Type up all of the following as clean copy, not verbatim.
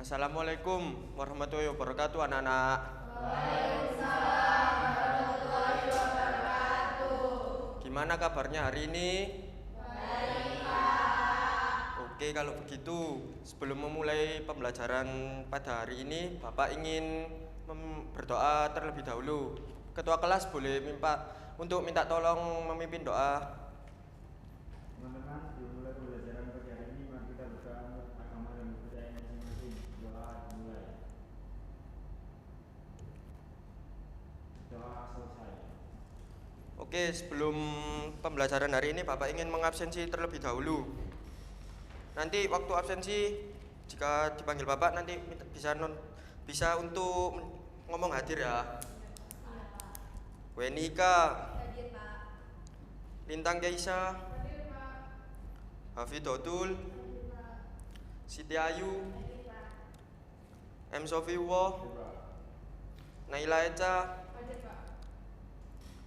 Assalamualaikum warahmatullahi wabarakatuh anak-anak. Waalaikumsalam warahmatullahi wabarakatuh. Gimana kabarnya hari ini? Baik, Pak. Oke, kalau begitu sebelum memulai pembelajaran pada hari ini, Bapak ingin berdoa terlebih dahulu. Ketua kelas boleh minta tolong memimpin doa. Teman-teman, dimulai pembelajaran pagi hari ini, mari kita berdoa menurut agama dan budaya masing-masing. Doa dimulai. Doa selesai. Oke, sebelum pembelajaran hari ini Bapak ingin mengabsensi terlebih dahulu. Nanti waktu absensi jika dipanggil Bapak nanti bisa untuk ngomong hadir ya. Wenika, Hadir, Pak. Lintang Keisa, Hadir, Pak. Hafidotul, Hadir, Pak. Siti Ayu, Hadir, Pak. M Sofiwo, Coba. Naila Eca, Hadir, Pak.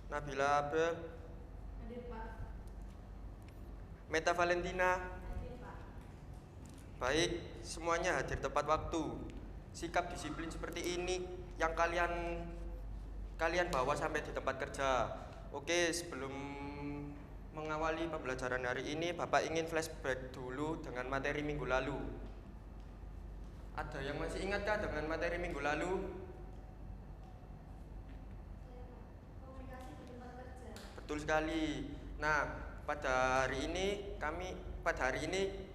Nabila Abel, Hadir, Pak. Meta Valentina. Hadir, Pak. Baik, semuanya hadir tepat waktu. Sikap disiplin seperti ini yang kalian bawa sampai di tempat kerja. Oke, sebelum mengawali pembelajaran hari ini, Bapak ingin flashback dulu dengan materi minggu lalu. Ada yang masih ingatkah dengan materi minggu lalu? Komunikasi di tempat kerja. Betul sekali. Nah, pada hari ini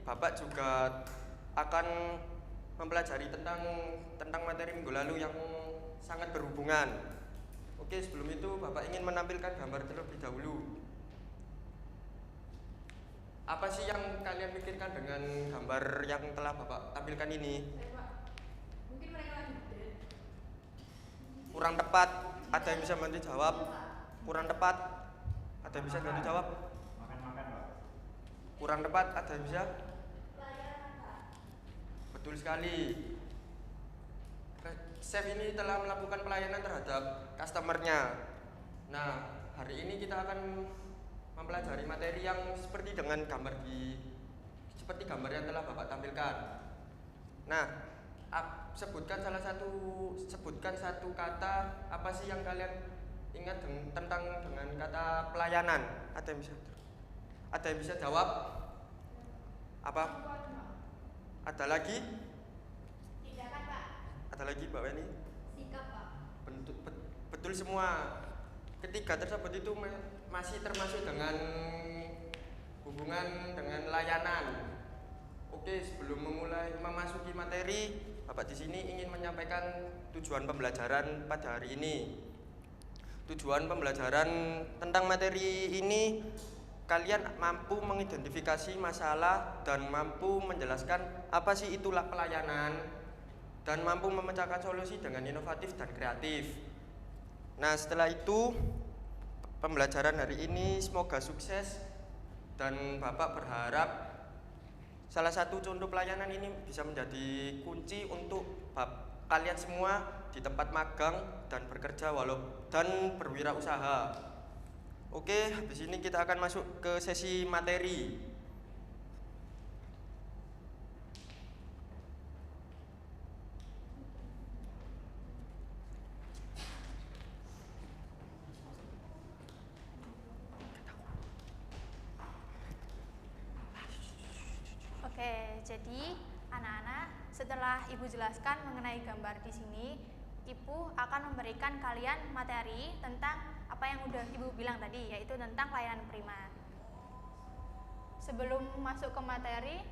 Bapak juga akan mempelajari tentang materi minggu lalu yang sangat berhubungan. Oke, sebelum itu Bapak ingin menampilkan gambar terlebih dahulu. Apa sih yang kalian pikirkan dengan gambar yang telah Bapak tampilkan ini? Pak. Mungkin mereka lagi bed. Kurang tepat, ada yang bisa bantu jawab? Kurang tepat, ada yang bisa bantu jawab? Makan-makan, Pak. Kurang tepat, ada yang bisa? Pelayanan, Pak. Betul sekali. Chef ini telah melakukan pelayanan terhadap customernya. Nah, hari ini kita akan mempelajari materi yang seperti gambar yang telah Bapak tampilkan. Nah, sebutkan satu kata apa sih yang kalian ingat dengan kata pelayanan? Ada yang bisa jawab? Apa? Ada lagi? Tindakan, Pak. Ada lagi Mbak Weni? Sikap, Pak. Betul semua. Ketiga tersebut itu masih termasuk dengan hubungan dengan layanan. Oke, sebelum memasuki materi, Bapak di sini ingin menyampaikan tujuan pembelajaran pada hari ini. Tujuan pembelajaran tentang materi ini, kalian mampu mengidentifikasi masalah dan mampu menjelaskan apa sih itulah pelayanan dan mampu memecahkan solusi dengan inovatif dan kreatif. Nah, setelah itu pembelajaran hari ini semoga sukses dan Bapak berharap salah satu contoh pelayanan ini bisa menjadi kunci untuk kalian semua di tempat magang dan bekerja dan berwirausaha. Oke, habis ini kita akan masuk ke sesi materi. Oke, jadi anak-anak, setelah Ibu jelaskan mengenai gambar di sini, Ibu akan memberikan kalian materi tentang apa yang udah Ibu bilang tadi, yaitu tentang pelayanan prima. Sebelum masuk ke materi,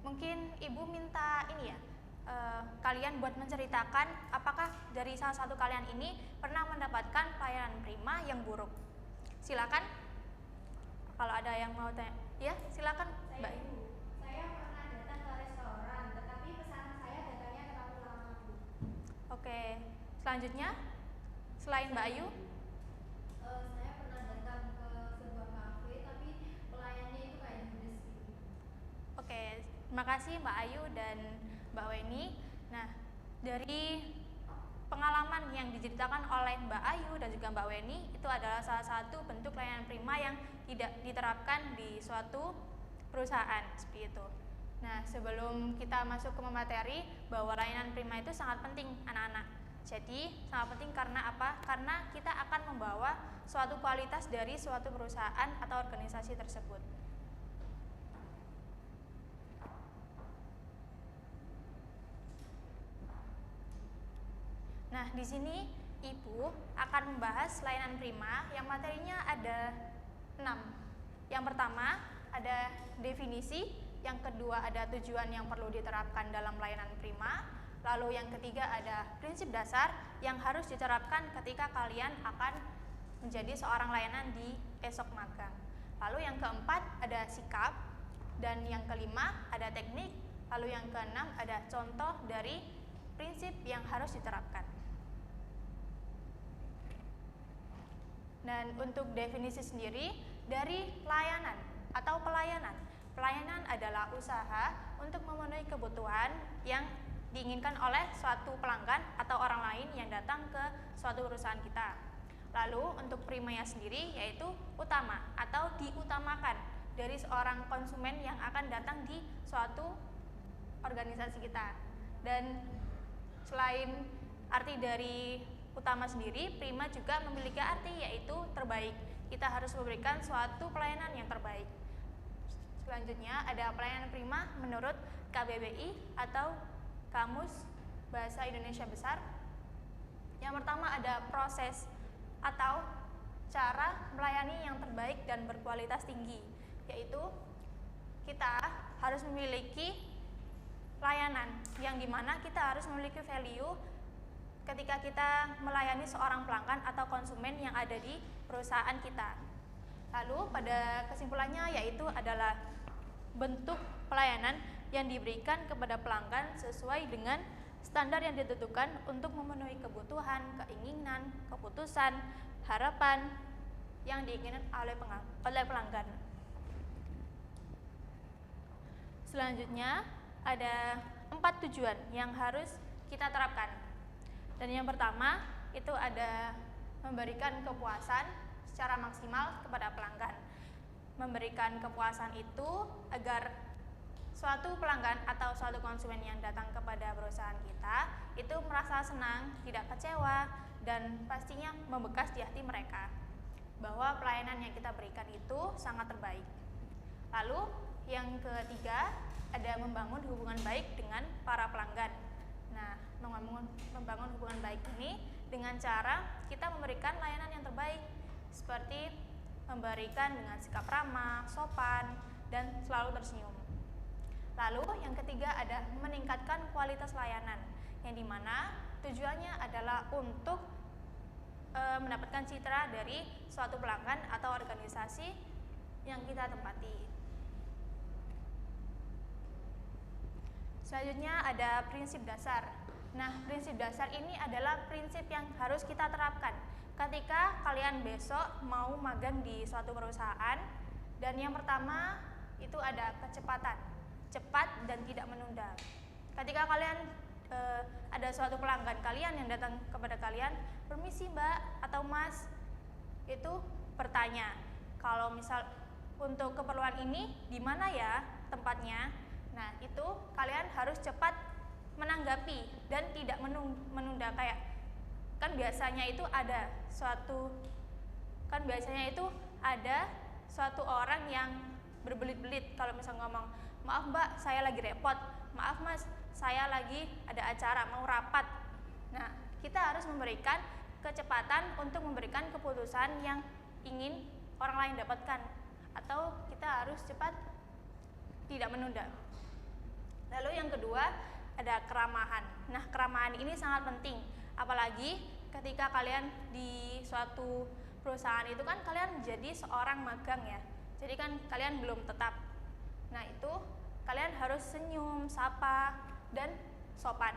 mungkin Ibu minta ini ya, kalian buat menceritakan apakah dari salah satu kalian ini pernah mendapatkan pelayanan prima yang buruk. Silakan. Kalau ada yang mau tanya, ya silakan Mbak. Saya pernah datang ke restoran, tetapi pesanan saya datangnya terlalu lama, Bu. Oke, selanjutnya selain Mbak Ayu, Saya pernah datang ke sebuah kafe, tapi pelayannya itu kayak judes gitu. oke, terima kasih Mbak Ayu dan Mbak Weni. Nah, dari pengalaman yang diceritakan oleh Mbak Ayu dan juga Mbak Weni itu adalah salah satu bentuk layanan prima yang tidak diterapkan di suatu perusahaan seperti itu. Nah, sebelum kita masuk ke materi, bahwa layanan prima itu sangat penting anak-anak. Jadi, sangat penting karena apa? Karena kita akan membawa suatu kualitas dari suatu perusahaan atau organisasi tersebut. Nah, di sini Ibu akan membahas layanan prima yang materinya ada 6. Yang pertama ada definisi, yang kedua ada tujuan yang perlu diterapkan dalam layanan prima, lalu yang ketiga ada prinsip dasar yang harus diterapkan ketika kalian akan menjadi seorang layanan di esok magang. Lalu yang keempat ada sikap, dan yang kelima ada teknik, lalu yang keenam ada contoh dari prinsip yang harus diterapkan. Dan untuk definisi sendiri dari layanan atau pelayanan. Pelayanan adalah usaha untuk memenuhi kebutuhan yang diinginkan oleh suatu pelanggan atau orang lain yang datang ke suatu perusahaan kita. Lalu untuk primanya sendiri yaitu utama atau diutamakan dari seorang konsumen yang akan datang di suatu organisasi kita. Dan selain arti dari utama sendiri, prima juga memiliki arti yaitu terbaik. Kita harus memberikan suatu pelayanan yang terbaik. Selanjutnya ada pelayanan prima menurut KBBI atau Kamus Bahasa Indonesia Besar. Yang pertama ada proses atau cara melayani yang terbaik dan berkualitas tinggi, yaitu kita harus memiliki layanan yang dimana kita harus memiliki value ketika kita melayani seorang pelanggan atau konsumen yang ada di perusahaan kita. Lalu pada kesimpulannya yaitu adalah bentuk pelayanan yang diberikan kepada pelanggan sesuai dengan standar yang ditentukan untuk memenuhi kebutuhan, keinginan, keputusan, harapan yang diinginkan oleh pelanggan. Selanjutnya ada 4 tujuan yang harus kita terapkan. Dan yang pertama itu ada memberikan kepuasan secara maksimal kepada pelanggan. Memberikan kepuasan itu agar suatu pelanggan atau suatu konsumen yang datang kepada perusahaan kita itu merasa senang, tidak kecewa, dan pastinya membekas di hati mereka bahwa pelayanan yang kita berikan itu sangat terbaik. Lalu yang ketiga ada membangun hubungan baik dengan para pelanggan. Nah, membangun hubungan baik ini dengan cara kita memberikan layanan yang terbaik seperti memberikan dengan sikap ramah, sopan, dan selalu tersenyum. Lalu yang ketiga ada meningkatkan kualitas layanan yang dimana tujuannya adalah untuk mendapatkan citra dari suatu pelanggan atau organisasi yang kita tempati. Selanjutnya ada prinsip dasar. Nah, prinsip dasar ini adalah prinsip yang harus kita terapkan ketika kalian besok mau magang di suatu perusahaan. Dan yang pertama itu ada kecepatan, cepat dan tidak menunda. Ketika kalian ada suatu pelanggan kalian yang datang kepada kalian, permisi mbak atau mas, itu bertanya, kalau misal untuk keperluan ini di mana ya tempatnya. Nah, itu kalian harus cepat menanggapi dan tidak menunda. Kayak kan biasanya itu ada suatu orang yang berbelit-belit kalau misal ngomong, maaf mbak saya lagi repot, maaf mas saya lagi ada acara mau rapat. Nah, kita harus memberikan kecepatan untuk memberikan keputusan yang ingin orang lain dapatkan, atau kita harus cepat, tidak menunda. Lalu yang kedua ada keramahan. Nah, keramahan ini sangat penting, apalagi ketika kalian di suatu perusahaan itu kan kalian menjadi seorang magang ya. Jadi kan kalian belum tetap. Nah, itu kalian harus senyum, sapa, dan sopan.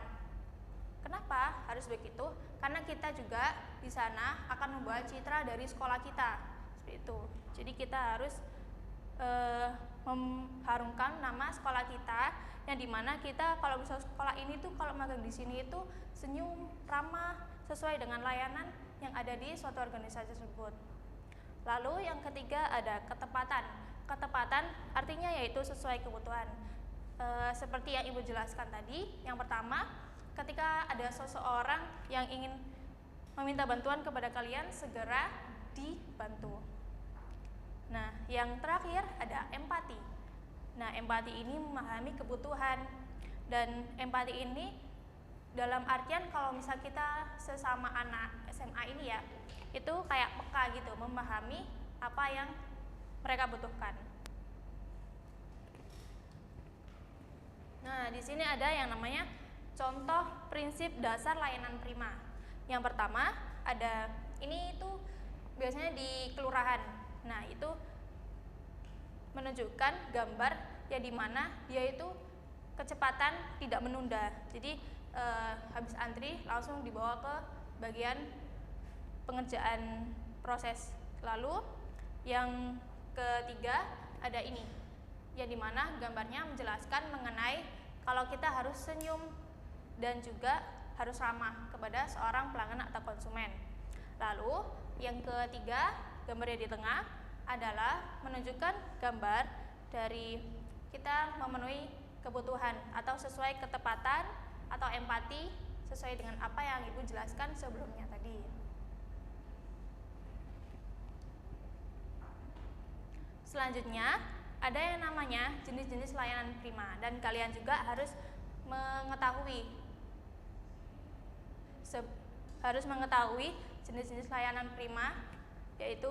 Kenapa harus begitu? Karena kita juga di sana akan membawa citra dari sekolah kita. Seperti itu. Jadi kita harus mengharumkan nama sekolah kita, yang dimana kita kalau bisa sekolah ini tuh kalau magang di sini itu senyum, ramah, sesuai dengan layanan yang ada di suatu organisasi tersebut. Lalu yang ketiga ada ketepatan. Ketepatan artinya yaitu sesuai kebutuhan. seperti yang Ibu jelaskan tadi. Yang pertama, ketika ada seseorang yang ingin meminta bantuan kepada kalian, segera dibantu. Nah, yang terakhir ada empati. Nah, empati ini memahami kebutuhan, dan empati ini dalam artian kalau misal kita sesama anak SMA ini ya, itu kayak peka gitu, memahami apa yang mereka butuhkan. Nah, di sini ada yang namanya contoh prinsip dasar layanan prima. Yang pertama ada, ini itu biasanya di kelurahan. Nah, itu menunjukkan gambar ya dimana dia itu kecepatan tidak menunda. Jadi habis antri langsung dibawa ke bagian pengerjaan proses. Lalu yang ketiga ada ini, ya dimana gambarnya menjelaskan mengenai kalau kita harus senyum dan juga harus ramah kepada seorang pelanggan atau konsumen. Lalu yang ketiga, gambarnya di tengah adalah menunjukkan gambar dari kita memenuhi kebutuhan atau sesuai ketepatan atau empati sesuai dengan apa yang Ibu jelaskan sebelumnya tadi. Selanjutnya ada yang namanya jenis-jenis layanan prima, dan kalian juga harus mengetahui jenis-jenis layanan prima, yaitu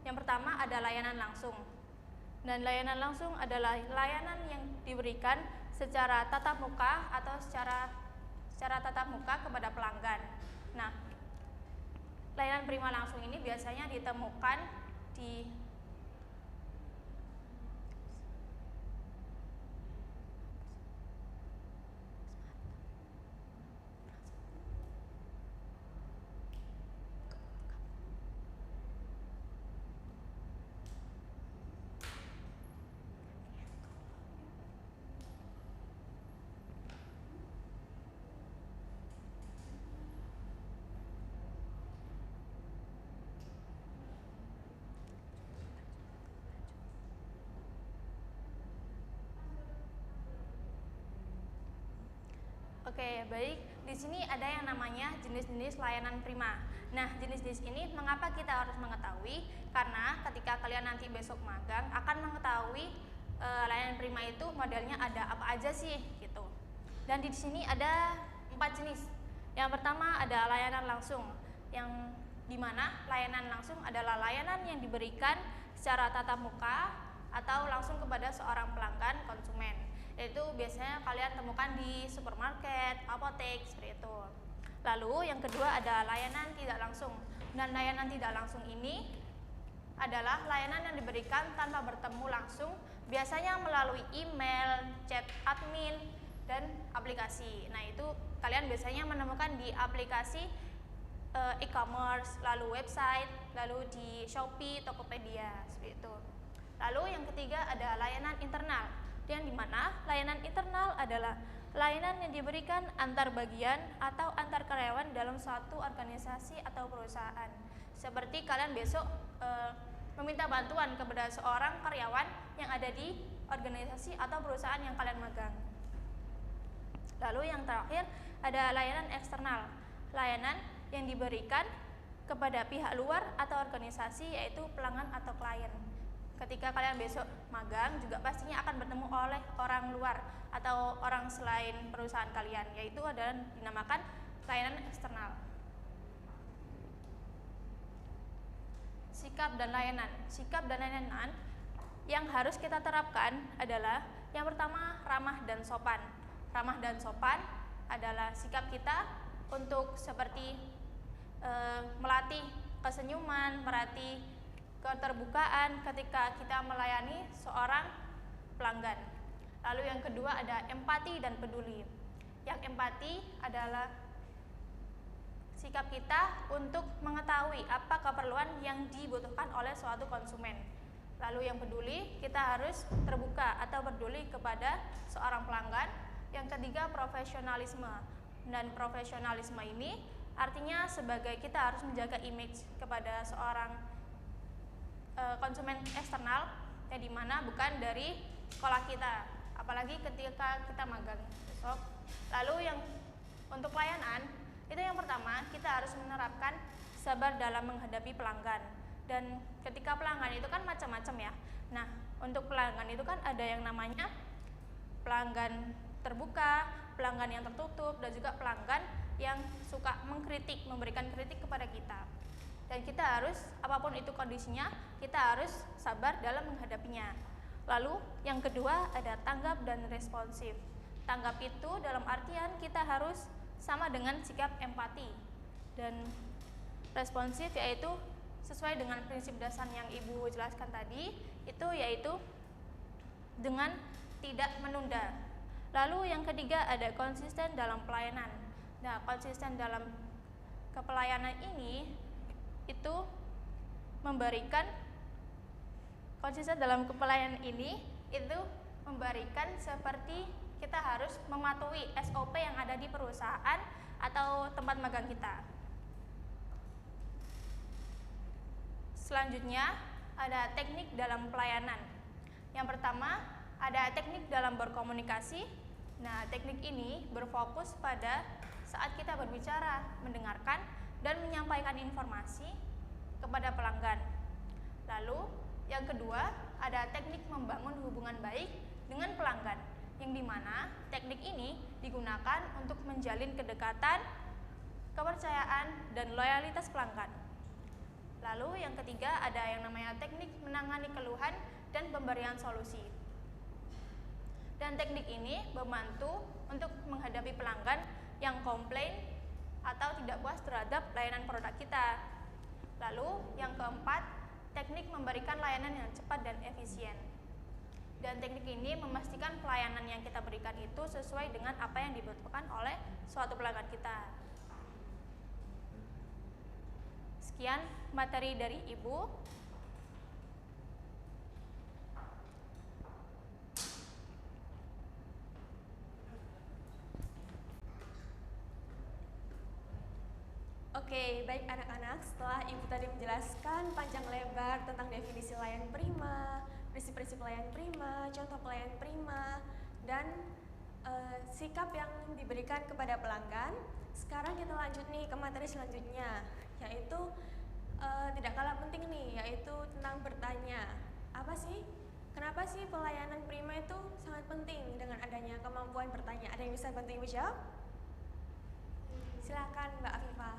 yang pertama ada layanan langsung. Dan layanan langsung adalah layanan yang diberikan secara tatap muka atau secara tatap muka kepada pelanggan. Nah, layanan prima langsung ini biasanya ditemukan di Oke, baik. Di sini ada yang namanya jenis-jenis layanan prima. Nah, jenis-jenis ini mengapa kita harus mengetahui? Karena ketika kalian nanti besok magang akan mengetahui layanan prima itu modelnya ada apa aja sih gitu. Dan di sini ada 4 jenis. Yang pertama ada layanan langsung, yang dimana layanan langsung adalah layanan yang diberikan secara tatap muka atau langsung kepada seorang pelanggan konsumen. Yaitu biasanya kalian temukan di supermarket, apotek, seperti itu. Lalu yang kedua ada layanan tidak langsung. Dan layanan tidak langsung ini adalah layanan yang diberikan tanpa bertemu langsung, biasanya melalui email, chat admin, dan aplikasi. Nah, itu kalian biasanya menemukan di aplikasi e-commerce, lalu website, lalu di Shopee, Tokopedia, seperti itu. Lalu yang ketiga ada layanan internal, yang dimana layanan internal adalah layanan yang diberikan antar bagian atau antar karyawan dalam suatu organisasi atau perusahaan. Seperti kalian besok meminta bantuan kepada seorang karyawan yang ada di organisasi atau perusahaan yang kalian magang. Lalu yang terakhir ada layanan eksternal, layanan yang diberikan kepada pihak luar atau organisasi, yaitu pelanggan atau klien. Ketika kalian besok magang juga pastinya akan bertemu oleh orang luar atau orang selain perusahaan kalian, yaitu adalah dinamakan layanan eksternal. Sikap dan layanan. Sikap dan layanan yang harus kita terapkan adalah yang pertama ramah dan sopan. Ramah dan sopan adalah sikap kita untuk seperti melatih kesenyuman, melatih keterbukaan ketika kita melayani seorang pelanggan. Lalu yang kedua ada empati dan peduli. Yang empati adalah sikap kita untuk mengetahui apa keperluan yang dibutuhkan oleh suatu konsumen. Lalu yang peduli, kita harus terbuka atau peduli kepada seorang pelanggan. Yang ketiga profesionalisme. Dan profesionalisme ini artinya sebagai kita harus menjaga image kepada seorang konsumen eksternal, yang dimana bukan dari sekolah kita, apalagi ketika kita magang besok. Lalu yang untuk pelayanan, itu yang pertama kita harus menerapkan sabar dalam menghadapi pelanggan. Dan ketika pelanggan itu kan macam-macam ya. Nah, untuk pelanggan itu kan ada yang namanya pelanggan terbuka, pelanggan yang tertutup, dan juga pelanggan yang suka mengkritik, memberikan kritik kepada kita. Dan kita harus, apapun itu kondisinya, kita harus sabar dalam menghadapinya. Lalu yang kedua ada tanggap dan responsif. Tanggap itu dalam artian kita harus sama dengan sikap empati. Dan responsif yaitu sesuai dengan prinsip dasar yang Ibu jelaskan tadi, itu yaitu dengan tidak menunda. Lalu yang ketiga ada konsisten dalam pelayanan. Nah, konsisten dalam kepelayanan ini itu memberikan seperti kita harus mematuhi SOP yang ada di perusahaan atau tempat magang kita. Selanjutnya ada teknik dalam pelayanan. Yang pertama ada teknik dalam berkomunikasi. Nah, teknik ini berfokus pada saat kita berbicara, mendengarkan, dan menyampaikan informasi kepada pelanggan. Lalu, yang kedua, ada teknik membangun hubungan baik dengan pelanggan, yang dimana teknik ini digunakan untuk menjalin kedekatan, kepercayaan, dan loyalitas pelanggan. Lalu, yang ketiga, ada yang namanya teknik menangani keluhan dan pemberian solusi. Dan teknik ini membantu untuk menghadapi pelanggan yang komplain atau tidak puas terhadap layanan produk kita. Lalu yang keempat, teknik memberikan layanan yang cepat dan efisien. Dan teknik ini memastikan pelayanan yang kita berikan itu sesuai dengan apa yang dibutuhkan oleh suatu pelanggan kita. Sekian materi dari Ibu. Oke, baik anak-anak, setelah Ibu tadi menjelaskan panjang lebar tentang definisi pelayan prima, prinsip-prinsip pelayan prima, contoh pelayan prima, dan sikap yang diberikan kepada pelanggan, sekarang kita lanjut nih ke materi selanjutnya, yaitu tidak kalah penting nih, yaitu tentang bertanya. Apa sih? Kenapa sih pelayanan prima itu sangat penting dengan adanya kemampuan bertanya? Ada yang bisa bantu Ibu jawab? Silakan Mbak Afifah.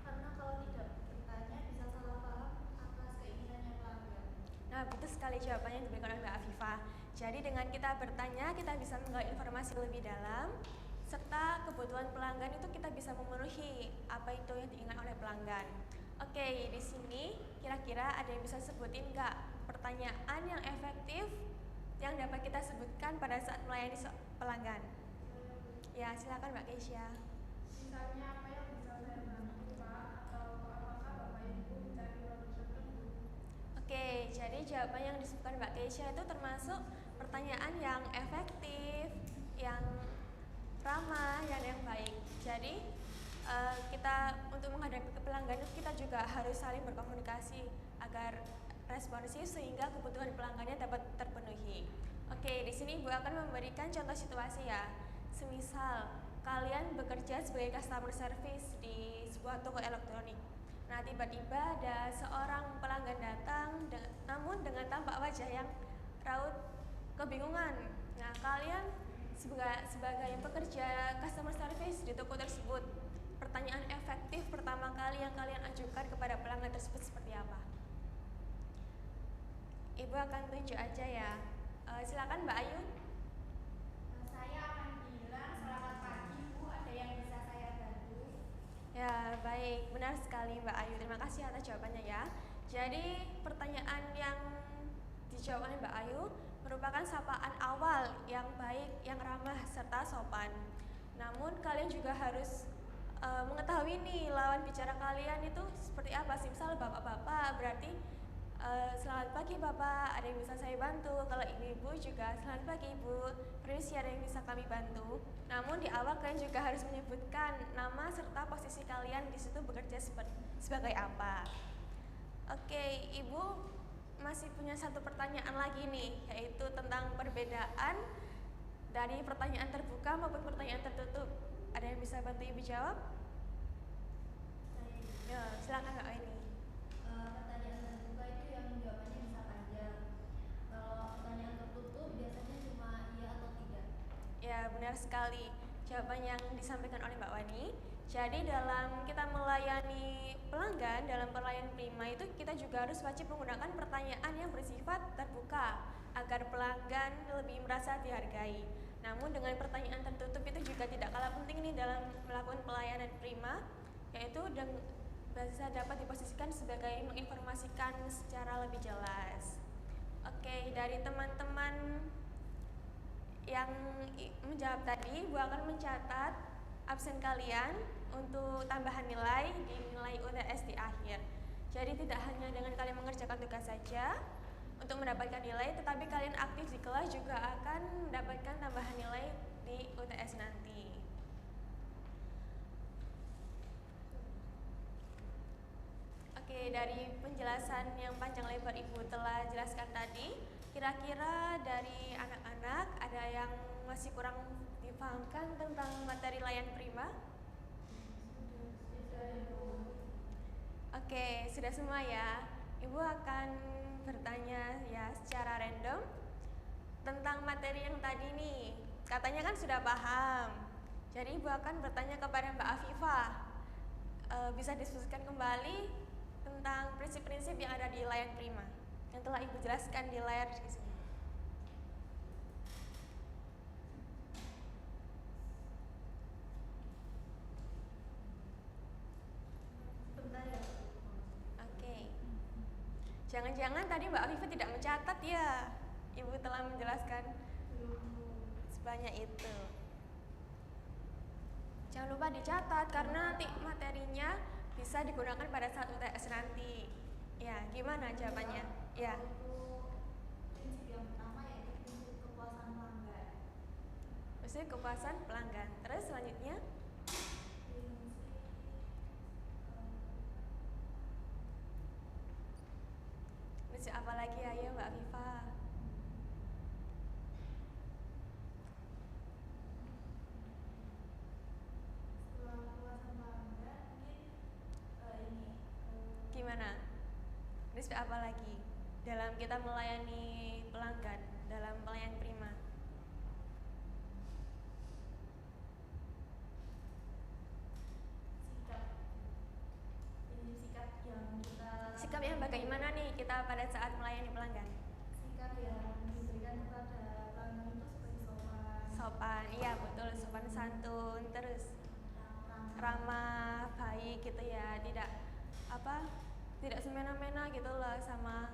Karena kalau tidak bertanya bisa salah paham atas keinginannya pelanggan. Nah, betul sekali jawabannya yang diberikan oleh Mbak Afifah. Jadi dengan kita bertanya, kita bisa menggali informasi lebih dalam, serta kebutuhan pelanggan itu kita bisa memenuhi apa itu yang diinginkan oleh pelanggan. Oke, di sini kira-kira ada yang bisa sebutin nggak pertanyaan yang efektif yang dapat kita sebutkan pada saat melayani pelanggan? Ya, silakan Mbak Keisha. Misalnya apa yang bisa saya bantu Pak, atau apakah Bapak Ibu mencari produk tertentu? Oke, jadi jawaban yang disebutkan Mbak Keisha itu termasuk pertanyaan yang efektif, yang ramah, dan yang baik. Jadi kita untuk menghadapi pelanggan itu kita juga harus saling berkomunikasi agar responsif sehingga kebutuhan pelanggannya dapat terpenuhi. Oke, di sini Ibu akan memberikan contoh situasi ya. Semisal kalian bekerja sebagai customer service di sebuah toko elektronik. Nah, tiba-tiba ada seorang pelanggan datang namun dengan tampak wajah yang raut kebingungan. Nah, kalian sebagai pekerja customer service di toko tersebut, pertanyaan efektif pertama kali yang kalian ajukan kepada pelanggan tersebut seperti apa? Ibu akan tunjuk aja ya. Silakan Mbak Ayu. Saya akan bilang selamat pagi Bu, ada yang bisa saya bantu? Ya, baik, benar sekali Mbak Ayu. Terima kasih atas jawabannya ya. Jadi pertanyaan yang dijawab oleh Mbak Ayu merupakan sapaan awal yang baik, yang ramah serta sopan. Namun kalian juga harus mengetahui nih lawan bicara kalian itu seperti apa sih. Misal bapak-bapak berarti selamat pagi Bapak, ada yang bisa saya bantu. Kalau ibu-ibu juga selamat pagi Ibu, permisi ada yang bisa kami bantu. Namun di awal kalian juga harus menyebutkan nama serta posisi kalian di situ bekerja sebagai apa. Oke, Ibu masih punya satu pertanyaan lagi nih, yaitu tentang perbedaan dari pertanyaan terbuka maupun pertanyaan tertutup. Ada yang bisa bantu Ibu jawab? Ya, silakan Mbak Weni. Pertanyaan terbuka itu yang jawabannya bisa panjang. Kalau pertanyaan tertutup biasanya cuma iya atau tidak. Ya, benar sekali jawaban yang disampaikan oleh Mbak Wani. Jadi dalam kita melayani pelanggan dalam pelayanan prima itu kita juga harus wajib menggunakan pertanyaan yang bersifat terbuka agar pelanggan lebih merasa dihargai. Namun dengan pertanyaan tertutup itu juga tidak kalah penting nih dalam melakukan pelayanan prima, yaitu bisa dapat diposisikan sebagai menginformasikan secara lebih jelas. Oke, dari teman-teman yang menjawab tadi, Bu akan mencatat absen kalian untuk tambahan nilai di nilai UTS di akhir. Jadi tidak hanya dengan kalian mengerjakan tugas saja untuk mendapatkan nilai, tetapi kalian aktif di kelas juga akan mendapatkan tambahan nilai di UTS nanti. Oke, dari penjelasan yang panjang lebar Ibu telah jelaskan tadi, kira-kira dari anak-anak ada yang masih kurang dipahamkan tentang materi layan prima? Oke, sudah semua ya. Ibu akan bertanya ya secara random tentang materi yang tadi nih. Katanya kan sudah paham. Jadi Ibu akan bertanya kepada Mbak Afifah. Bisa diskusikan kembali tentang prinsip-prinsip yang ada di layan prima yang telah Ibu jelaskan di layar di sini. Sebentar ya. Oke. Jangan-jangan tadi Mbak Afifah tidak mencatat ya. Ibu telah menjelaskan sebanyak itu. Jangan lupa dicatat karena nanti materinya bisa digunakan pada saat UTS nanti. Ya, gimana jawabannya? Ya. Untuk prinsip yang pertama yaitu prinsip kepuasan pelanggan. Prinsip kepuasan pelanggan. Terus selanjutnya? Prinsip apa lagi ayo Mbak Afifah? Setelah kepuasan pelanggan mungkin ini Gimana? Prinsip apa lagi dalam kita melayani pelanggan dalam pelayanan prima? Sikap yang bagaimana nih kita pada saat melayani pelanggan? sikap yang diberikan kepada pelanggan itu seperti sopan, Sopan, iya betul, sopan santun, terus ramah, baik gitu ya, tidak semena-mena gitu loh sama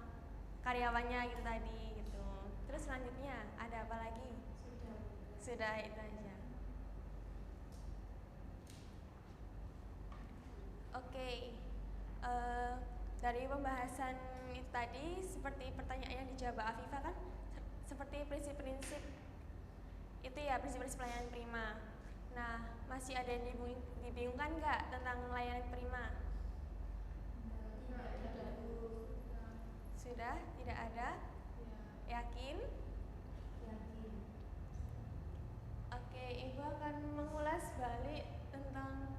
karyawannya gitu tadi gitu. Terus selanjutnya ada apa lagi? Sudah itu aja. Oke, dari pembahasan itu tadi seperti pertanyaan yang dijawab Mbak Afifah kan seperti prinsip-prinsip itu ya, prinsip-prinsip pelayanan prima. Nah, masih ada yang dibingungkan nggak tentang layanan prima? Sudah? Tidak ada? Yakin? Oke, Ibu akan mengulas balik tentang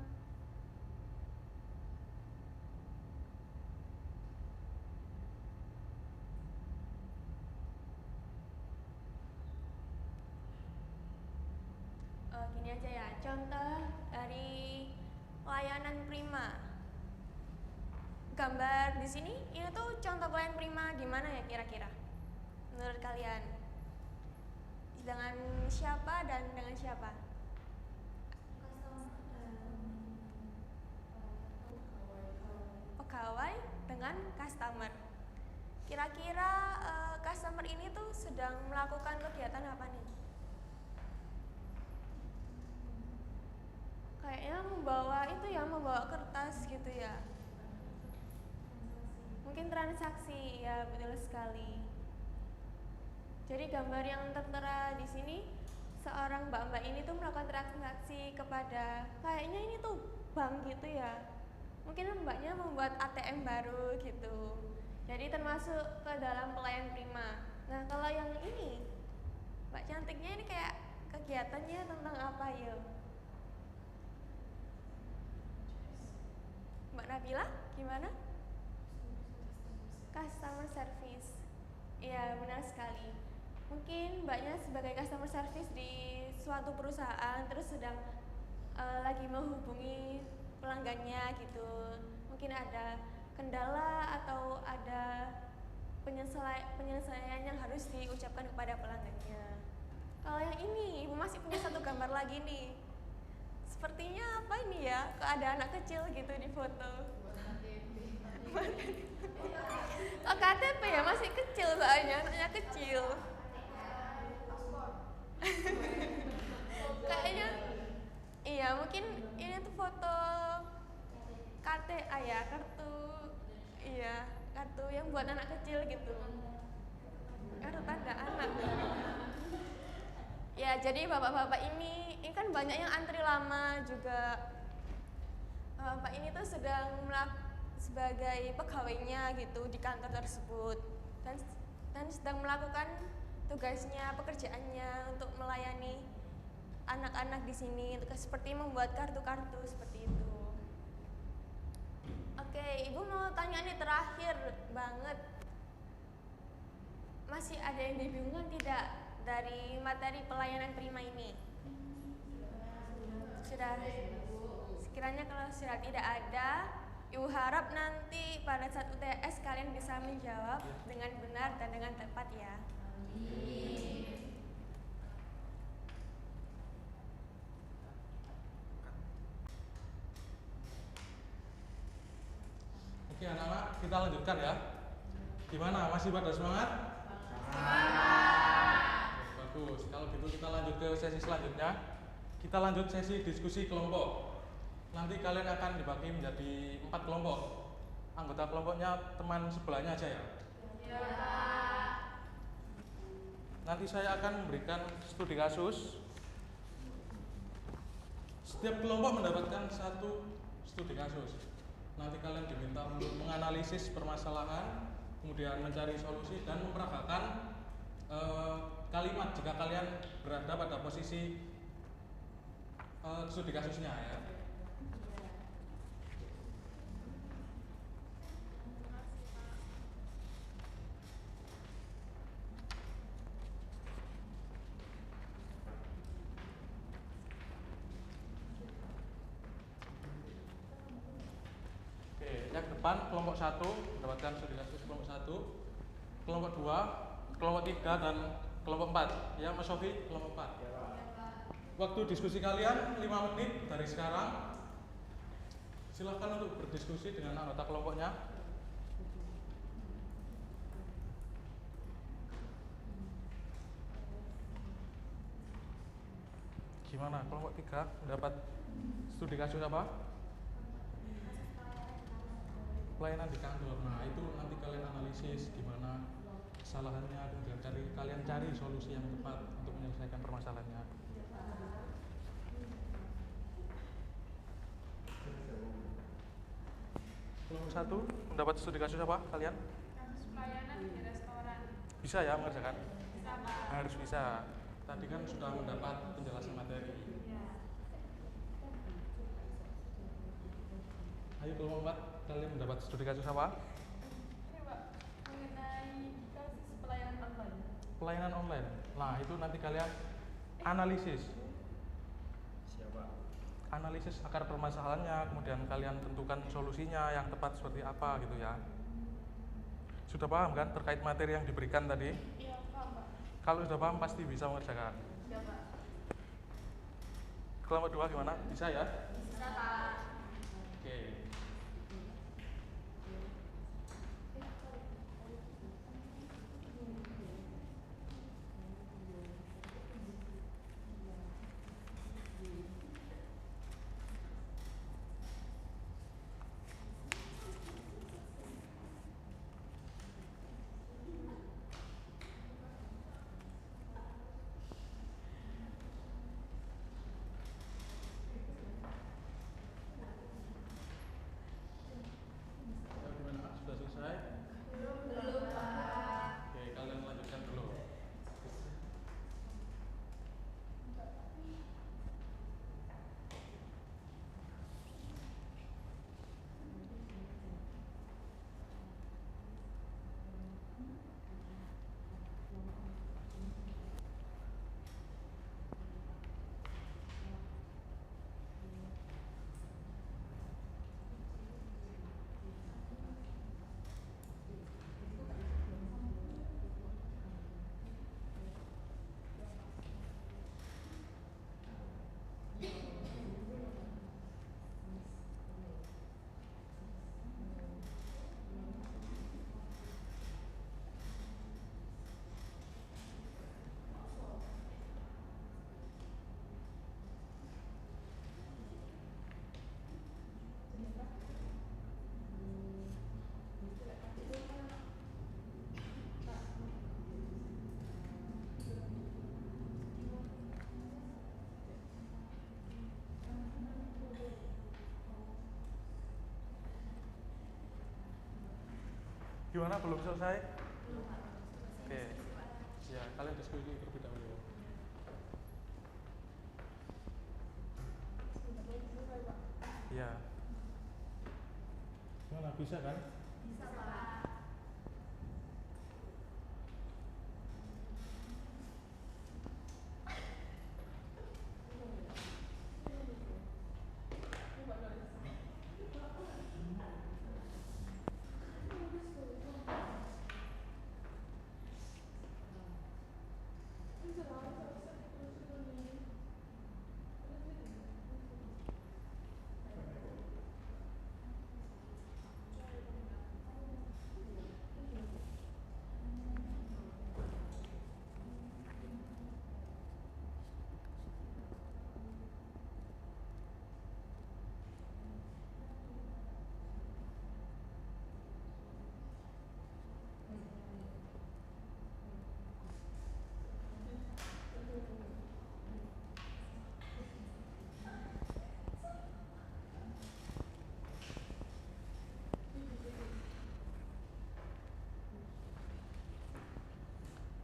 gini aja ya, contoh dari layanan prima. Gambar di sini ini tuh contoh pelayanan prima di mana ya kira-kira? Menurut kalian? Dengan siapa dan dengan siapa? Pegawai dengan customer. Kira-kira customer ini tuh sedang melakukan kegiatan apa nih? Kayaknya membawa kertas gitu ya. Mungkin transaksi, ya betul sekali. Jadi gambar yang tertera di sini seorang mbak-mbak ini tuh melakukan transaksi kepada kayaknya ini tuh bank gitu ya. Mungkin mbaknya membuat ATM baru gitu. Jadi termasuk ke dalam pelayanan prima. Nah, kalau yang ini Mbak cantiknya ini kayak kegiatannya tentang apa yuk? Mbak Nabila, gimana? Customer service. Iya, benar sekali. Mungkin mbaknya sebagai customer service di suatu perusahaan terus sedang lagi menghubungi pelanggannya gitu. Mungkin ada kendala atau ada penyelesaian yang harus diucapkan kepada pelanggannya. Kalau yang ini, Ibu masih punya satu gambar lagi nih. Sepertinya apa ini ya? Kok ada anak kecil gitu di foto. Oh, KTP ya, masih kecil soalnya, anaknya kecil. Kayaknya iya, mungkin ini tuh foto KTA ya, kartu yang buat anak kecil gitu. Kartu tanda anak. Ya, jadi bapak-bapak ini kan banyak yang antri lama juga. Bapak ini tuh sedang sebagai pegawainya gitu di kantor tersebut dan sedang melakukan tugasnya, pekerjaannya untuk melayani anak-anak di sini, seperti membuat kartu-kartu seperti itu. Oke, Ibu mau tanya nih terakhir banget. Masih ada yang dibingungkan tidak dari materi pelayanan prima ini? Sudah. Sekiranya kalau sudah tidak ada, Ibu harap nanti pada saat UTS kalian bisa menjawab dengan benar dan dengan tepat ya. Oke anak-anak, kita lanjutkan ya. Gimana, masih pada semangat? Bagus, kalau gitu kita lanjut ke sesi selanjutnya. Kita lanjut sesi diskusi kelompok. Nanti kalian akan dibagi menjadi 4 kelompok. Anggota kelompoknya teman sebelahnya aja ya. Nanti saya akan memberikan studi kasus. Setiap kelompok mendapatkan 1 studi kasus. Nanti kalian diminta untuk menganalisis permasalahan, kemudian mencari solusi dan memperagakan kalimat jika kalian berada pada posisi studi kasusnya ya. Yang depan kelompok 1 mendapatkan studi kasus kelompok 1, kelompok 2, kelompok 3 dan kelompok 4. Ya, Mas Sofi, kelompok 4. Waktu diskusi kalian 5 menit dari sekarang. Silakan untuk berdiskusi dengan anggota kelompoknya. Gimana kelompok 3 mendapat studi kasus apa? Pelayanan di kantor. Nah, itu nanti kalian analisis gimana kesalahannya, kemudian kalian cari solusi yang tepat untuk menyelesaikan permasalahannya. Kelompok 1 mendapat studi kasus apa kalian? Kasus pelayanan di restoran. Bisa ya mengerjakan? Bisa, Pak. Harus bisa. Tadi kan sudah mendapat penjelasan materi. Ayo kelompok 4, kalian mendapat studi kasus apa? Ini, Pak, mengenai kasus pelayanan online. Pelayanan online. Nah, itu nanti kalian analisis. Siapa? Analisis akar permasalahannya, kemudian kalian tentukan solusinya yang tepat seperti apa gitu ya. Sudah paham kan terkait materi yang diberikan tadi? Iya, paham, Pak. Kalau sudah paham pasti bisa mengerjakan. Iya, Pak. Kelompok 2 gimana? Bisa ya? Bisa, Pak. Oke. Gimana, belum selesai? Oke. Ya, kalian diskusi terlebih dahulu. Iya. Gimana, bisa kan? Bisa, Pak.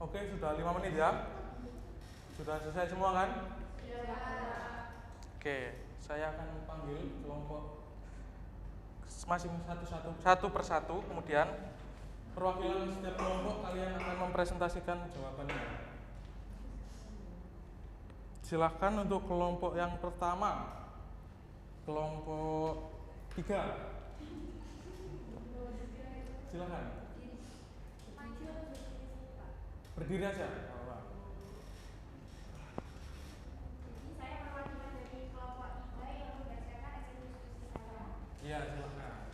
Oke, sudah 5 menit ya? Sudah selesai semua kan? Iya. Oke, saya akan panggil kelompok masing satu persatu, kemudian perwakilan setiap kelompok kalian akan mempresentasikan jawabannya. Silahkan untuk kelompok yang pertama, kelompok 3. Silahkan. Berdiri aja. Jadi saya perwakilan dari kelompok 3 yang berdasarkan hasil diskusi saya. Iya, silahkan.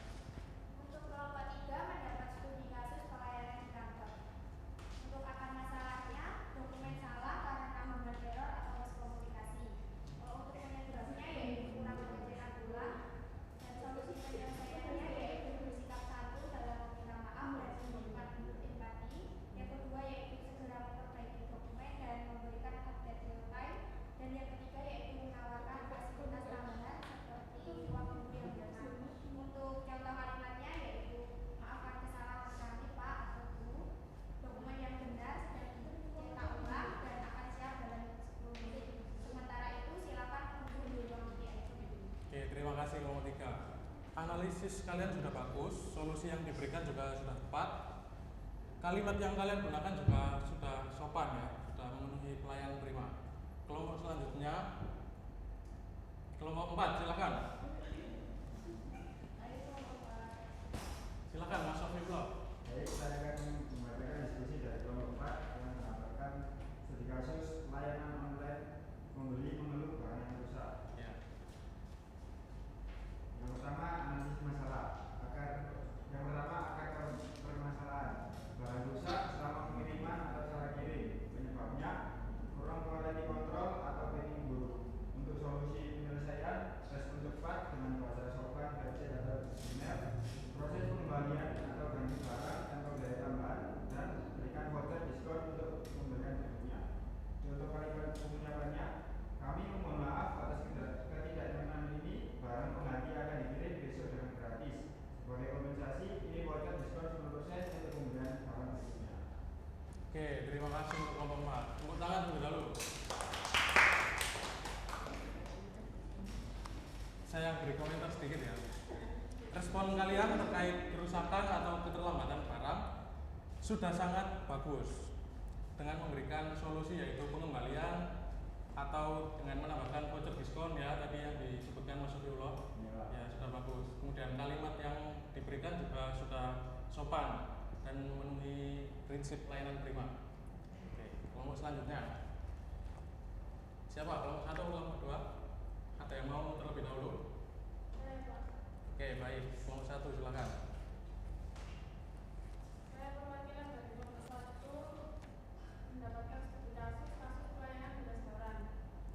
Untuk kelompok 3 mendapat studi kasus pelayanan di kantor. Untuk akar masalahnya, dokumen salah karena hambatan error atau miskomunikasi. Kalau untuk penyebabnya yaitu kurang pengecekan ulang, dan solusi penyelesaiannya yaitu bersikap satu dalam meminta maaf dan menunjukkan empati. Yang kedua yaitu segera memperbaiki dokumen dan memberikan update real time. Dan yang ketiga yaitu menawarkan fasilitas tambahan seperti ruang tunggu yang benar. Untuk contoh kalimatnya yaitu maafkan kesalahan kami Pak atau Bu. Dokumen yang benar sedang dicetak ulang dan akan siap dalam 10 menit. Sementara itu silakan menunggu di ruang VIP. Oke, terima kasih kelompok 3. Analisis kalian sudah bagus, solusi yang diberikan juga sudah tepat. Kalimat yang kalian gunakan juga sudah sopan ya, sudah memenuhi pelayanan prima. Kelompok selanjutnya, kelompok 4, silakan. Silakan Mas Sofiblo. Baik, saya akan membacakan diskusi dari kelompok 4 yang mendapatkan studi kasus layanan online membeli mengeluh barang yang rusak. Ya. Yang pertama, analisis masalah. Yang pertama, akar permasalahan. Barang rusak selama pengiriman atau cara kirim. Penyebabnya kurang quality control atau packing buruk. Untuk solusi penyelesaian, respon cepat dengan bahasa sopan, website atau email, proses pengembalian atau ganti barang tanpa biaya tambahan, dan berikan voucher diskon untuk pembelian berikutnya. Contoh kalimat pengucapannya, kami memohon maaf atas ketidaknyamanan ini, barang pengganti akan dikirim besok dengan gratis. Sebagai kompensasi, ini voucher diskon 10% untuk pembelian barang berikutnya. Oke, terima kasih untuk kelompok 4. Tepuk tangan terlebih dahulu. Saya beri komentar sedikit ya. Respon kalian terkait kerusakan atau keterlambatan barang sudah sangat bagus dengan memberikan solusi yaitu pengembalian atau dengan menambahkan voucher diskon ya tadi yang disebutkan Mas Sofiullah. Ya, sudah bagus. Kemudian kalimat yang diberikan juga sudah sopan dan memenuhi prinsip pelayanan prima. Oke, kelompok selanjutnya. Siapa? Kelompok 1 atau kelompok 2? Ada yang mau terlebih dahulu? Oke, baik. Kelompok 1 silakan. Saya perwakilan dari kelompok 1 mendapatkan studi kasus pelayanan di restoran.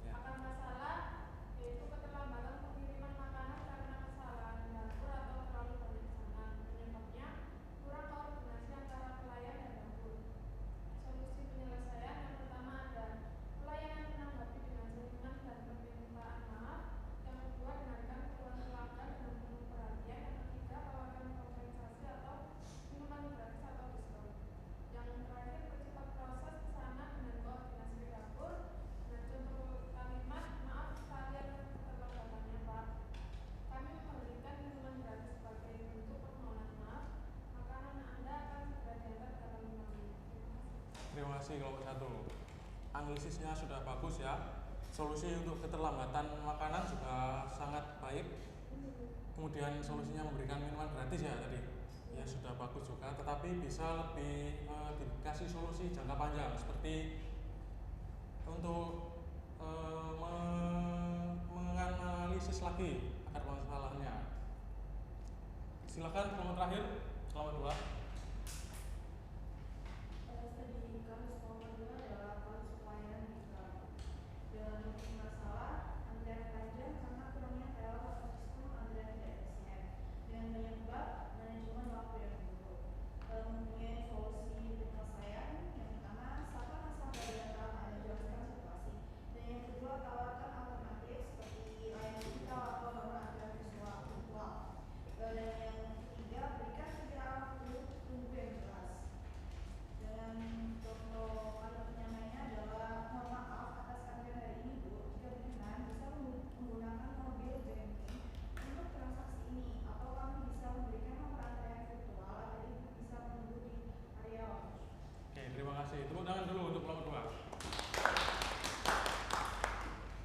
Ya. Akar masalah yaitu keterlambatan pengiriman makanan karena kesalahan dapur atau terlalu banyak pesanan. Penyebabnya kurang koordinasi antara pelayan dan dapur. Solusi penyelesaian yang pertama ada pelayanan menanggapi dengan senyuman dan permintaan maaf. Yang kedua dengarkan keluhan pelanggan dengan penuh perhatian. Yang ketiga tawarkan kasih kelompok 1. Analisisnya sudah bagus ya. Solusi untuk keterlambatan makanan juga sangat baik. Kemudian solusinya memberikan minuman gratis ya tadi. Ya sudah bagus juga, tetapi bisa lebih dikasih solusi jangka panjang seperti untuk menganalisis lagi akar masalahnya. Silakan kelompok terakhir, kelompok 2. Studi kasus nomor 2 adalah kasus pelayanan digital. Dalam masalah antrian panjang karena kurangnya PL atau sistem antrian tidak efisien dan menyebab manajemen waktu yang buruk. Mempunyai solusi penyelesaian yang pertama, sapa nasabah dengan ramah dan jelaskan situasi. Dan yang kedua, tawarkan alternatif seperti layanan digital atau nomor antrian virtual. Dan yang ketiga, berikan perkiraan waktu tunggu yang jelas. Dan contoh kalimat penyampaiannya adalah mohon maaf atas antrian hari ini Bu, jika berkenan bisa menggunakan mobil banking untuk transaksi ini atau kami bisa memberikan nomor antrian virtual agar Ibu bisa menunggu di area lounge. Oke, terima kasih. Tepuk tangan dulu untuk kelompok 2.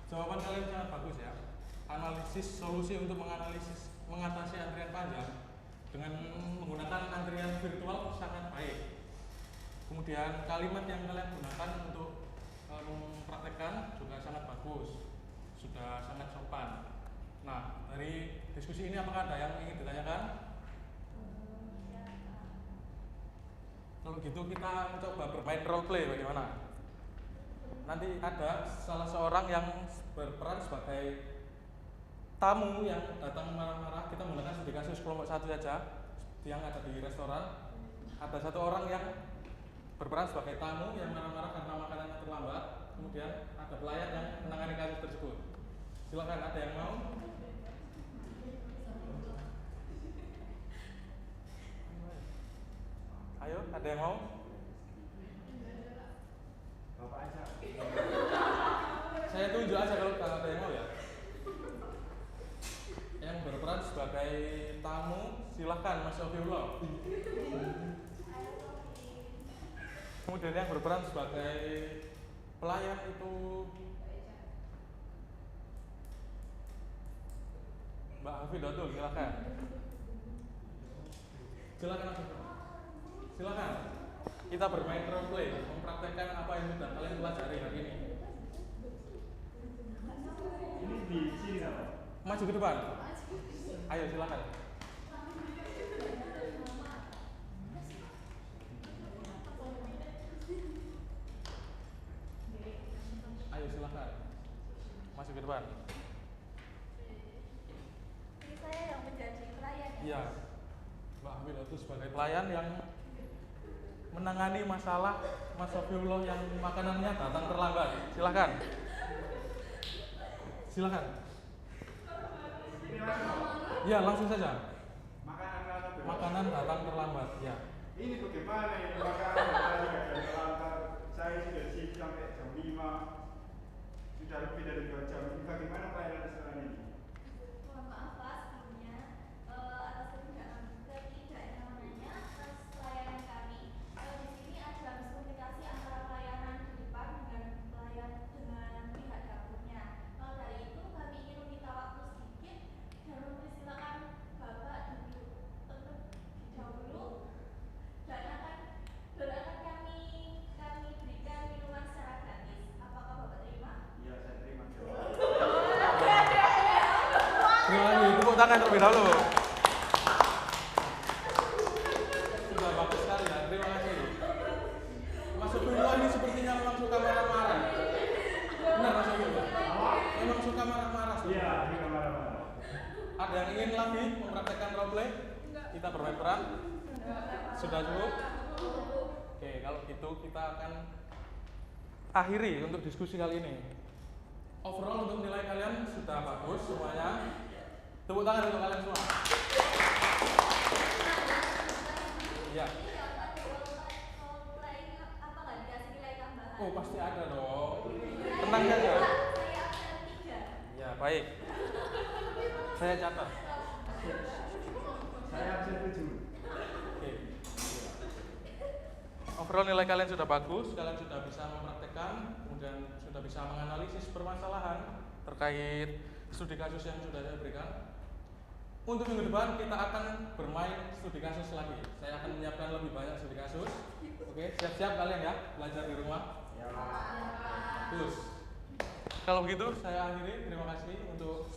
Jawaban kalian sangat bagus ya. Analisis solusi untuk mengatasi antrian panjang dengan menggunakan antrian virtual sangat baik. Kemudian kalimat yang kalian gunakan untuk mempraktekkan juga sangat bagus, sudah sangat sopan. Nah, dari diskusi ini apakah ada yang ingin ditanyakan? Kalau gitu kita mencoba bermain role play bagaimana? Nanti ada salah seorang yang berperan sebagai tamu yang datang marah-marah. Kita menggunakan studi kasus kelompok 1 saja yang ada di restoran. Ada satu orang yang berperan sebagai tamu yang marah-marah karena makanannya terlambat. Kemudian ada pelayan yang menangani kasus tersebut. Silakan, ada yang mau? Ayo, ada yang mau? Bapak aja. Saya tunjuk aja kalau ada yang mau ya. Yang berperan sebagai tamu, silahkan Mas Sofiullah. Kemudian yang berperan sebagai pelayan itu Mbak Hafidatul, silahkan. Silakan. Kita bermain role play, mempraktekkan apa yang sudah kalian pelajari hari ini. Ini di sini apa? Maju ke depan. Ayo silakan. Ayo silakan. Masuk ke depan. Ini saya yang menjadi pelayan. Iya. Mbak Hafidatul sebagai pelayan yang menangani masalah Mas Sofiullah yang makanannya datang terlambat. Silakan. Silakan. Ini langsung. Ya, langsung saja. Makanan Datang terlambat. Ya. Ini bagaimana ini makanan tadi ada terlantar. Saya sudah di sini sampai jam 5. Sudah lebih dari 2 jam. Ini bagaimana pelayanan restoran ini? Mohon maaf Pak sebelumnya atas ketidaknyamanannya atas pelayanan kami. Di sini ada miskomunikasi antara pelayanan di depan dengan pihak dapurnya. Dari itu kami ingin meminta waktu sedikit dan mempersilakan Bapak duduk dahulu dan akan kami berikan minuman secara gratis. Apakah Bapak terima? Iya, saya terima. Terima kasih. Tepuk tangan terlebih dahulu. Sudah bagus sekali ya. Terima kasih. Mas Sofiullah ini sepertinya memang suka marah-marah. Benar Mas Sofiullah? Memang suka marah-marah. Iya, ini marah-marah. Ada yang ingin lagi mempraktekkan role play? Kita bermain peran? Sudah cukup? Oke, kalau gitu kita akan akhiri untuk diskusi kali ini. Overall untuk nilai kalian sudah bagus semuanya. Tepuk tangan untuk kalian semua. Iya. Oh, pasti ada dong. Tenang saja. Ya, baik. Saya catat. Saya absen 7. Oke. overall nilai kalian sudah bagus, kalian sudah bisa mempraktekkan, kemudian sudah bisa menganalisis permasalahan terkait studi kasus yang sudah saya berikan. Untuk minggu depan kita akan bermain studi kasus lagi. Saya akan menyiapkan lebih banyak studi kasus. Oke, siap-siap kalian ya belajar di rumah. Ya. Bagus. Kalau begitu saya akhiri. Terima kasih untuk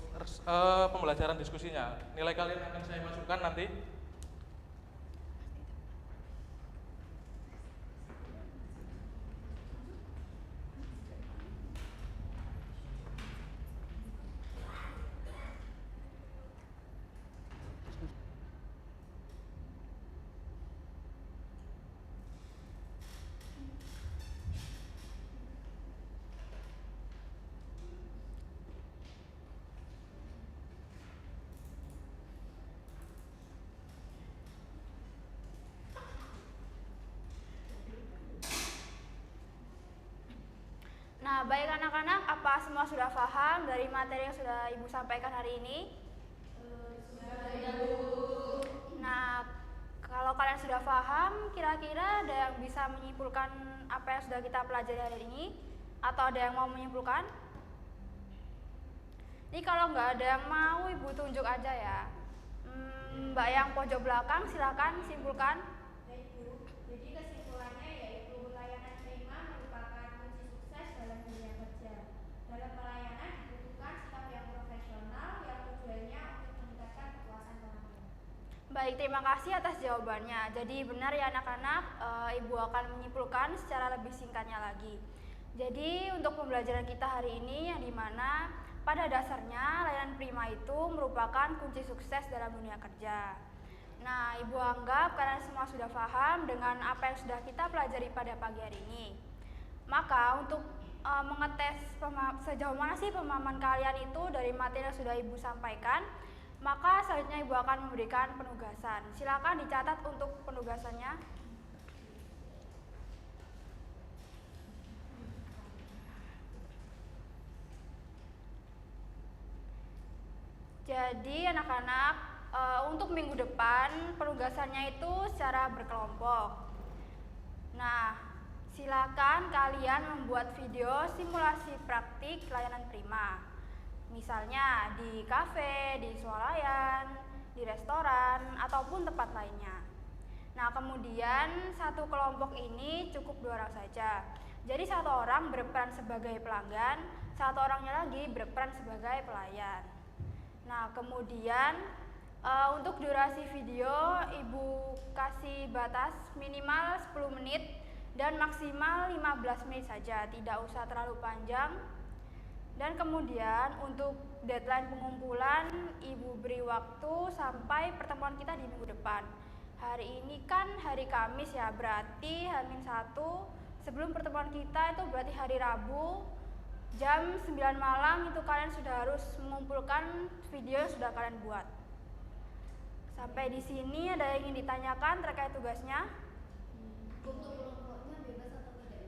pembelajaran diskusinya. Nilai kalian akan saya masukkan nanti. Nah, baik anak-anak, apa semua sudah paham dari materi yang sudah Ibu sampaikan hari ini? Nah, kalau kalian sudah paham, kira-kira ada yang bisa menyimpulkan apa yang sudah kita pelajari hari ini? Atau ada yang mau menyimpulkan? Ini kalau nggak ada yang mau, Ibu tunjuk aja ya. Mbak yang pojok belakang, silakan simpulkan. Baik Bu, jadi kesimpulannya yaitu layanan prima merupakan kunci sukses dalam dunia kerja. Dalam pelayanan dibutuhkan sikap yang profesional yang tujuannya untuk meningkatkan kepuasan pelanggan. Baik, terima kasih atas jawabannya. Jadi benar ya anak-anak, Ibu akan menyimpulkan secara lebih singkatnya lagi. Jadi untuk pembelajaran kita hari ini yang dimana pada dasarnya layanan prima itu merupakan kunci sukses dalam dunia kerja. Nah, Ibu anggap kalian semua sudah paham dengan apa yang sudah kita pelajari pada pagi hari ini. Maka untuk mengetes sejauh mana sih pemahaman kalian itu dari materi yang sudah Ibu sampaikan, maka selanjutnya Ibu akan memberikan penugasan. Silakan dicatat untuk penugasannya. Jadi anak-anak, untuk minggu depan penugasannya itu secara berkelompok. Nah, silakan kalian membuat video simulasi praktik layanan prima. Misalnya di kafe, di swalayan, di restoran, ataupun tempat lainnya. Nah, kemudian satu kelompok ini cukup 2 orang saja. Jadi satu orang berperan sebagai pelanggan, satu orangnya lagi berperan sebagai pelayan. Nah, kemudian untuk durasi video Ibu kasih batas minimal 10 menit dan maksimal 15 menit saja, tidak usah terlalu panjang. Dan kemudian untuk deadline pengumpulan Ibu beri waktu sampai pertemuan kita di minggu depan. Hari ini kan hari Kamis ya, berarti H-1 sebelum pertemuan kita itu berarti hari Rabu jam 9 malam itu kalian sudah harus mengumpulkan video yang sudah kalian buat. Sampai di sini ada yang ingin ditanyakan terkait tugasnya? Untuk kelompoknya bebas atau tidak?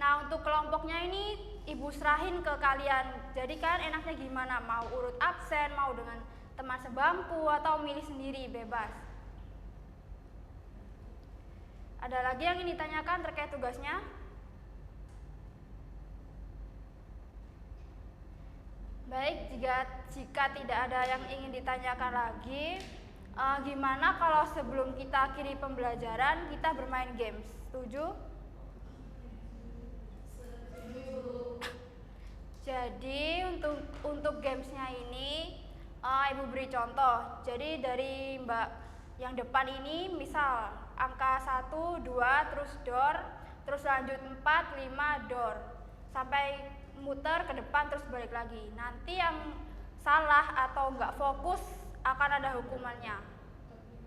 Nah, untuk kelompoknya ini Ibu serahin ke kalian. Jadi kalian enaknya gimana? Mau urut absen, mau dengan teman sebangku, atau milih sendiri, bebas. Ada lagi yang ingin ditanyakan terkait tugasnya? Baik, jika tidak ada yang ingin ditanyakan lagi, gimana kalau sebelum kita akhiri pembelajaran kita bermain games? Setuju? Setuju. Jadi untuk gamesnya ini Ibu beri contoh. Jadi dari Mbak yang depan ini misal angka 1, 2, terus door, terus lanjut 4, 5, door, sampai muter ke depan terus balik lagi. Nanti yang salah atau nggak fokus akan ada hukumannya.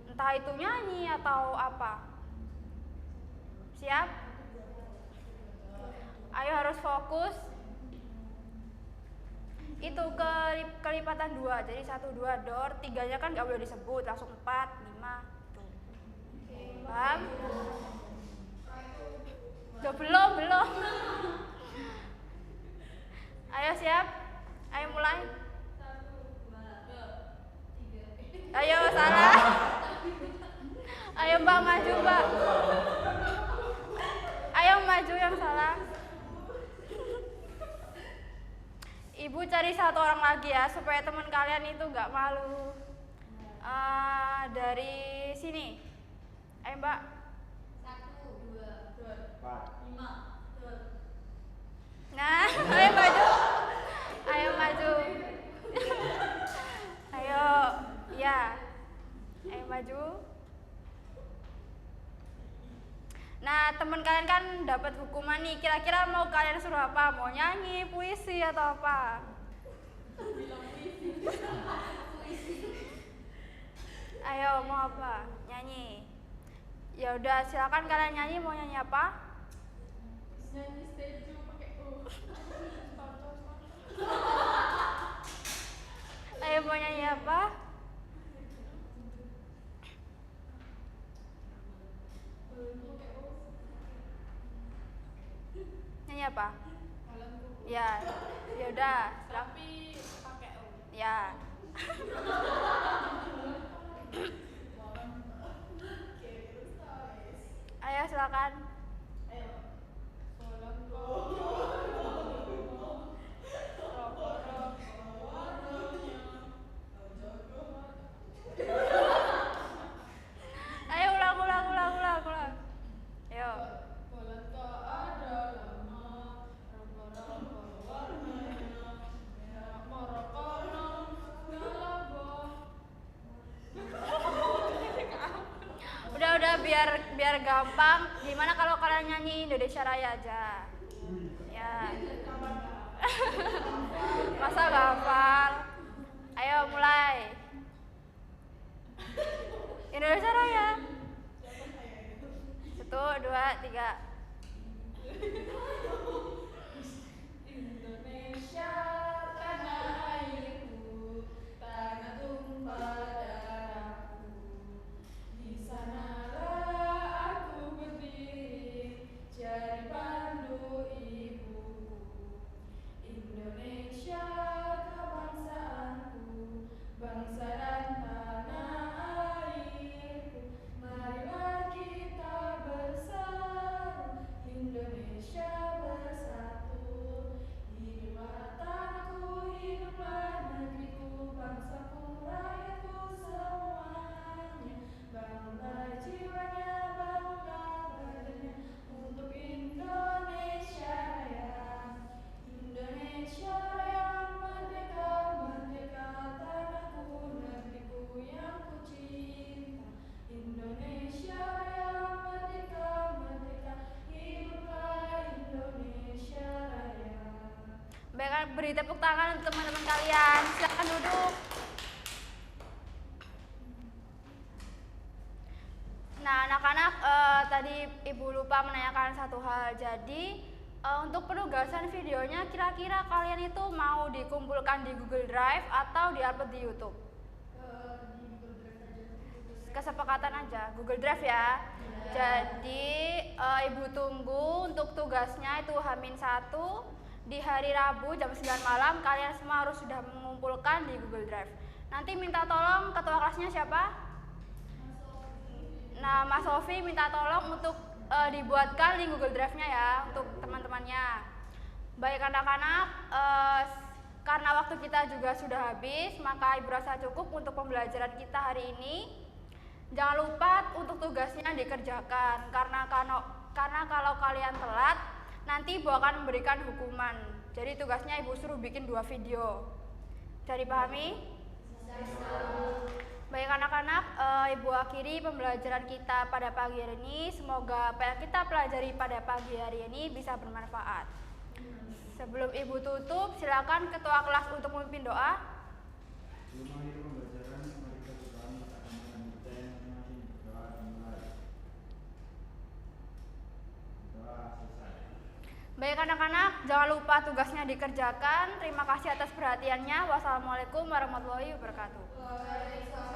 Entah itu nyanyi atau apa. Siap? Ayo harus fokus. Itu kelipatan 2. Jadi 1, 2 door, 3-nya kan nggak boleh disebut, langsung 4, 5 tuh. Paham? Belum. Ayo siap? Ayo mulai. 1, 2, 3. Ayo salah. Ayo Mbak maju Mbak. yang maju yang salah. Ibu cari satu orang lagi ya supaya teman kalian itu nggak malu. Dari sini. Ayo Mbak. 1, 2, 4. 5. Nah, ayo maju. Ayo maju. Ayo, ya. Ayo maju. Nah, teman kalian kan dapat hukuman nih. Kira-kira mau kalian suruh apa? Mau nyanyi, puisi atau apa? Ayo, mau apa? Nyanyi. Ya udah, silakan kalian nyanyi. Mau nyanyi apa? Nyanyi setuju pakai U. Ayo, mau nyanyi apa? Nyanyi apa? Ya, ya udah. Tapi pakai U. Ya. Ayo silakan. Ayo ulang. Ayo. Udah biar gampang. Gimana kalau kalian nyanyi Indonesia Raya aja? Ya. Masa gampang? Ayo mulai. Indonesia Raya. 1, 2, 3. Indonesia tanah airku, tanah tumpah darahku. Di sanalah aku berdiri, jadi pandu ibuku. Indonesia kebangsaanku, bangsa dan tanah airku. Marilah kita bersatu, Indonesia bersatu. Hiduplah tanahku, hiduplah negeriku, bangsaku, rakyatku semuanya. Bangunlah jiwanya, bangunlah badannya untuk Indonesia Raya. Indonesia Raya, merdeka, merdeka, tanahku, negeriku yang ku cinta. Indonesia Raya, merdeka, merdeka, hiduplah Indonesia Raya. Baik, beri tepuk tangan untuk teman-teman kalian. Silakan duduk. Nah, anak-anak, tadi Ibu lupa menanyakan satu hal. Jadi, untuk penugasan videonya, kira-kira kalian itu mau dikumpulkan di Google Drive atau diupload di YouTube? Kesepakatan aja, Google Drive ya. Jadi, Ibu tunggu untuk tugasnya itu H-1 di hari Rabu jam 9 malam. Kalian semua harus sudah mengumpulkan di Google Drive. Nanti minta tolong ketua kelasnya siapa? Nah, Mas Sofi minta tolong untuk dibuatkan link Google Drive-nya ya untuk teman-temannya. Baik anak-anak, karena waktu kita juga sudah habis, maka Ibu rasa cukup untuk pembelajaran kita hari ini. Jangan lupa untuk tugasnya dikerjakan, karena kalau kalian telat, nanti Ibu akan memberikan hukuman. Jadi tugasnya Ibu suruh bikin 2 video. Jadi pahami? Baik anak-anak, Ibu akhiri pembelajaran kita pada pagi hari ini. Semoga apa yang kita pelajari pada pagi hari ini bisa bermanfaat. Sebelum Ibu tutup, silakan ketua kelas untuk memimpin doa. Sebelum mengakhiri pembelajaran, mari kita berdoa minta kemampuan kita yang masing-masing berdoa dimulai. Doa selesai. Baik anak-anak, jangan lupa tugasnya dikerjakan. Terima kasih atas perhatiannya. Wassalamualaikum warahmatullahi wabarakatuh. Waalaikumsalam.